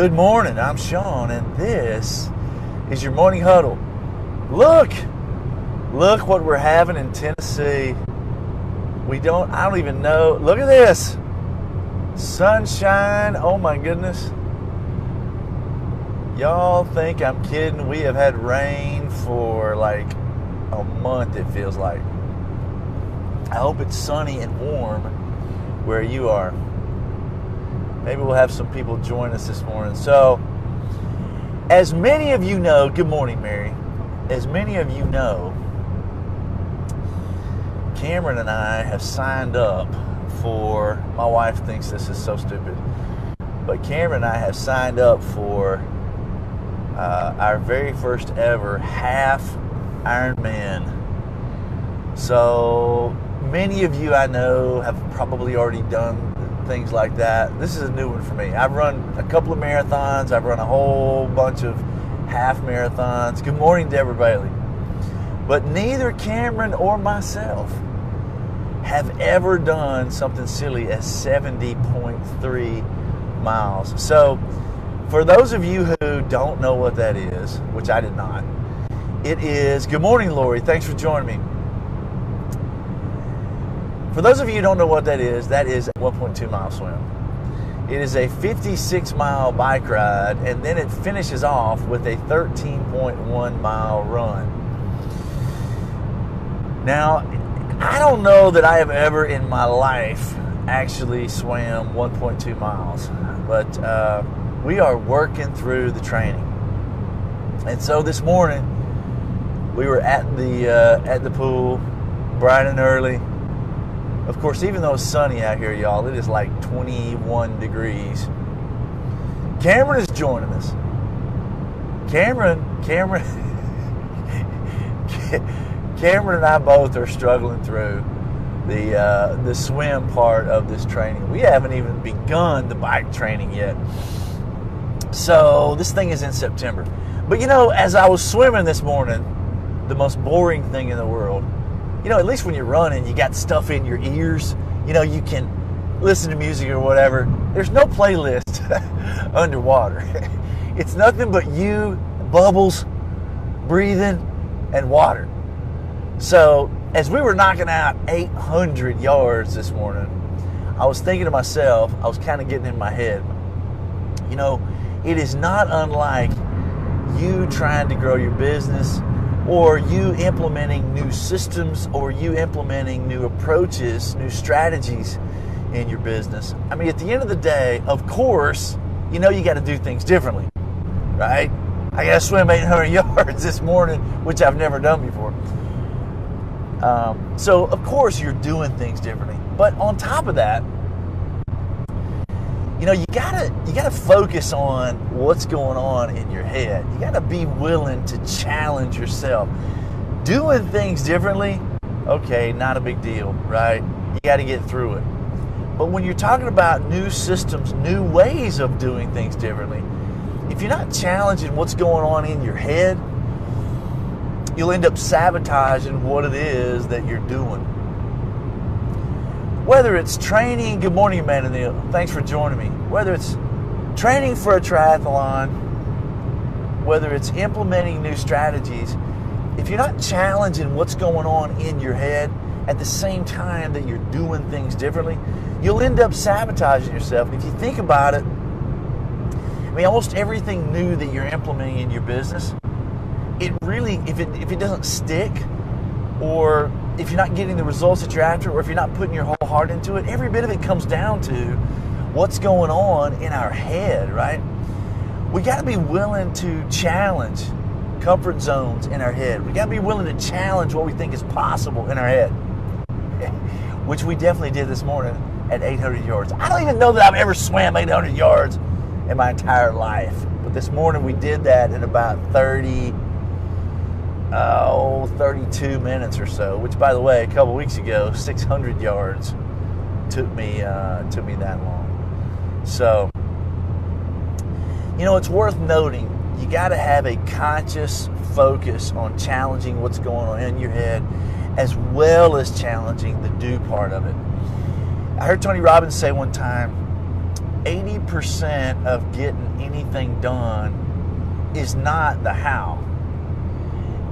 Good morning, I'm Sean, and this is your morning huddle. Look what we're having in Tennessee. I don't even know. Look at this. Sunshine, oh my goodness. Y'all think I'm kidding? We have had rain for like a month, it feels like. I hope it's sunny and warm where you are. Maybe we'll have some people join us this morning. So, as many of you know, good morning, Mary. As many of you know, Cameron and I have signed up for, my wife thinks this is so stupid, but Cameron and I have signed up for our very first ever half Ironman. So, many of you I know have probably already done things like that. This is a new one for me. I've run a couple of marathons. I've run a whole bunch of half marathons. Good morning, Deborah Bailey. But neither Cameron or myself have ever done something silly as 70.3 miles. So for those of you who don't know what that is, which I did not, it is, good morning, Lori. Thanks for joining me. For those of you who don't know what that is a 1.2 mile swim. It is a 56 mile bike ride, and then it finishes off with a 13.1 mile run. Now, I don't know that I have ever in my life actually swam 1.2 miles, but we are working through the training. And so this morning, we were at the pool, bright and early. Of course, even though it's sunny out here, y'all, it is like 21 degrees. Cameron is joining us. Cameron and I both are struggling through the swim part of this training. We haven't even begun the bike training yet. So this thing is in September. But you know, as I was swimming this morning, the most boring thing in the world, you know, at least when you're running, you got stuff in your ears. You know, you can listen to music or whatever. There's no playlist underwater. It's nothing but you, bubbles, breathing, and water. So, as we were knocking out 800 yards this morning, I was thinking to myself, I was kind of getting in my head, you know, it is not unlike you trying to grow your business, or you implementing new systems, or you implementing new approaches, new strategies in your business. I mean, at the end of the day, of course, you know you got to do things differently, right? I got to swim 800 yards this morning, which I've never done before. So, of course, you're doing things differently. But on top of that, you know, you gotta focus on what's going on in your head. You gotta be willing to challenge yourself. Doing things differently, okay, not a big deal, right? You gotta get through it. But when you're talking about new systems, new ways of doing things differently, if you're not challenging what's going on in your head, you'll end up sabotaging what it is that you're doing. Whether it's training, good morning, Amanda, thanks for joining me. Whether it's training for a triathlon, whether it's implementing new strategies, if you're not challenging what's going on in your head at the same time that you're doing things differently, you'll end up sabotaging yourself. And if you think about it, I mean, almost everything new that you're implementing in your business, it really, if it doesn't stick, or if you're not getting the results that you're after, or if you're not putting your whole heart into it, every bit of it comes down to what's going on in our head, right? We got to be willing to challenge comfort zones in our head. We got to be willing to challenge what we think is possible in our head, which we definitely did this morning at 800 yards. I don't even know that I've ever swam 800 yards in my entire life, but this morning we did that in about 32 minutes or so, which, by the way, a couple weeks ago, 600 yards took me that long. So, you know, it's worth noting, you got to have a conscious focus on challenging what's going on in your head, as well as challenging the do part of it. I heard Tony Robbins say one time, 80% of getting anything done is not the how.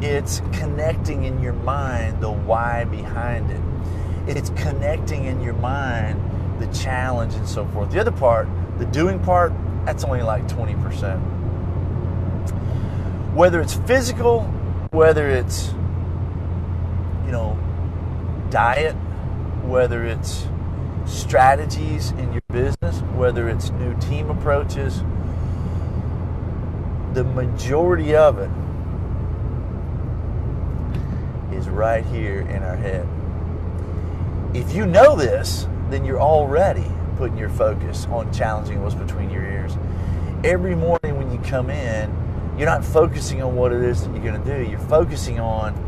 It's connecting in your mind the why behind it. It's connecting in your mind the challenge and so forth. The other part, the doing part, that's only like 20%. Whether it's physical, whether it's, diet, whether it's strategies in your business, whether it's new team approaches, the majority of it is right here in our head. If you know this, then you're already putting your focus on challenging what's between your ears. Every morning when you come in, you're not focusing on what it is that you're going to do. You're focusing on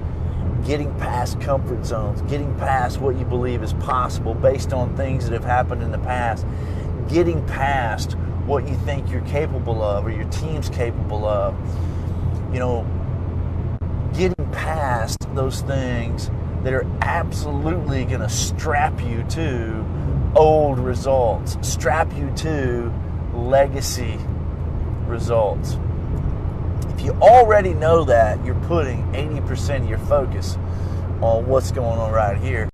getting past comfort zones, getting past what you believe is possible based on things that have happened in the past, getting past what you think you're capable of or your team's capable of. Getting past those things that are absolutely going to strap you to old results, strap you to legacy results. If you already know that, you're putting 80% of your focus on what's going on right here.